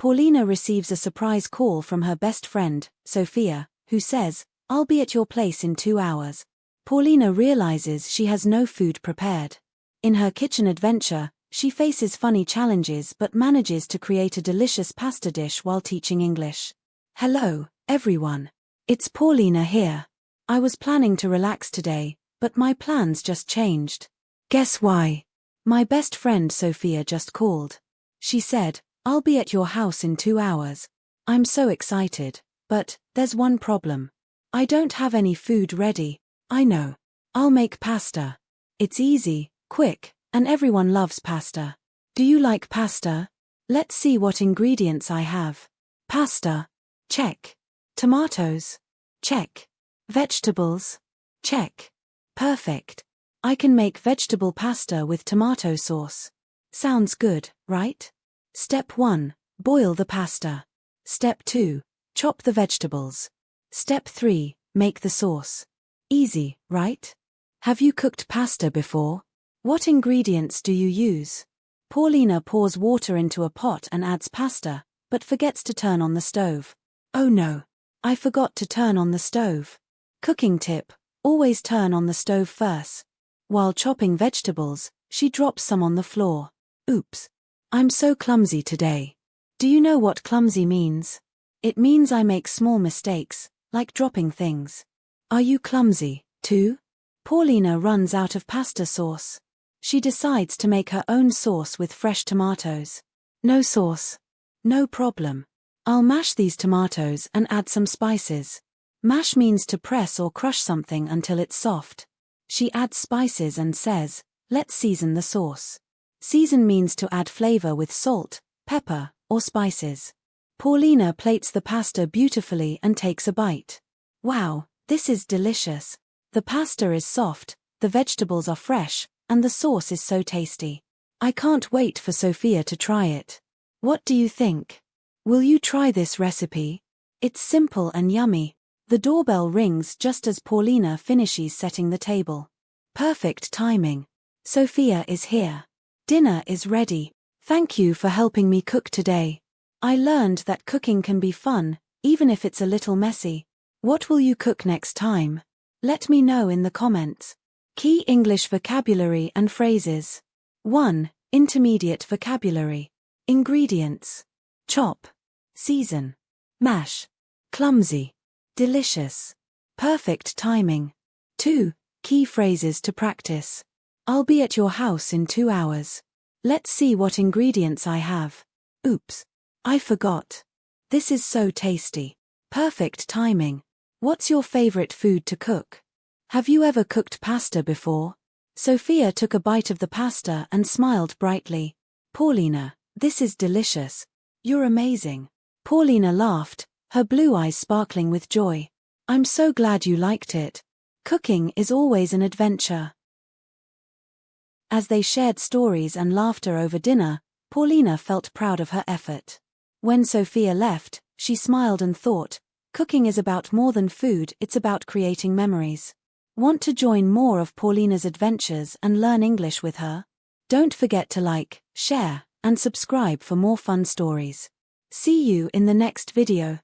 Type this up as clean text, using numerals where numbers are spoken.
Paulina receives a surprise call from her best friend, Sophia, who says, "I'll be at your place in 2 hours." Paulina realizes she has no food prepared. In her kitchen adventure, she faces funny challenges but manages to create a delicious pasta dish while teaching English. Hello, everyone. It's Paulina here. I was planning to relax today, but my plans just changed. Guess why? My best friend Sophia just called. She said, "I'll be at your house in 2 hours." I'm so excited, but there's one problem. I don't have any food ready. I know. I'll make pasta. It's easy, quick, and everyone loves pasta. Do you like pasta? Let's see what ingredients I have. Pasta. Check. Tomatoes. Check. Vegetables. Check. Perfect. I can make vegetable pasta with tomato sauce. Sounds good, right? Step 1. Boil the pasta. Step 2. Chop the vegetables. Step 3. Make the sauce. Easy, right? Have you cooked pasta before? What ingredients do you use? Paulina pours water into a pot and adds pasta, but forgets to turn on the stove. Oh no, I forgot to turn on the stove. Cooking tip: always turn on the stove first. While chopping vegetables, she drops some on the floor. Oops. I'm so clumsy today. Do you know what clumsy means? It means I make small mistakes, like dropping things. Are you clumsy, too? Paulina runs out of pasta sauce. She decides to make her own sauce with fresh tomatoes. No sauce. No problem. I'll mash these tomatoes and add some spices. Mash means to press or crush something until it's soft. She adds spices and says, "Let's season the sauce." Season means to add flavor with salt, pepper, or spices. Paulina plates the pasta beautifully and takes a bite. Wow, this is delicious. The pasta is soft, the vegetables are fresh, and the sauce is so tasty. I can't wait for Sophia to try it. What do you think? Will you try this recipe? It's simple and yummy. The doorbell rings just as Paulina finishes setting the table. Perfect timing. Sophia is here. Dinner is ready. Thank you for helping me cook today. I learned that cooking can be fun, even if it's a little messy. What will you cook next time? Let me know in the comments. Key English vocabulary and phrases. 1. Intermediate vocabulary. Ingredients: chop, season, mash, clumsy, delicious, perfect timing. 2. Key phrases to practice. I'll be at your house in 2 hours. Let's see what ingredients I have. Oops, I forgot. This is so tasty. Perfect timing. What's your favorite food to cook? Have you ever cooked pasta before? Sophia took a bite of the pasta and smiled brightly. Paulina, this is delicious. You're amazing. Paulina laughed, her blue eyes sparkling with joy. I'm so glad you liked it. Cooking is always an adventure. As they shared stories and laughter over dinner, Paulina felt proud of her effort. When Sophia left, she smiled and thought, cooking is about more than food, it's about creating memories. Want to join more of Paulina's adventures and learn English with her? Don't forget to like, share, and subscribe for more fun stories. See you in the next video.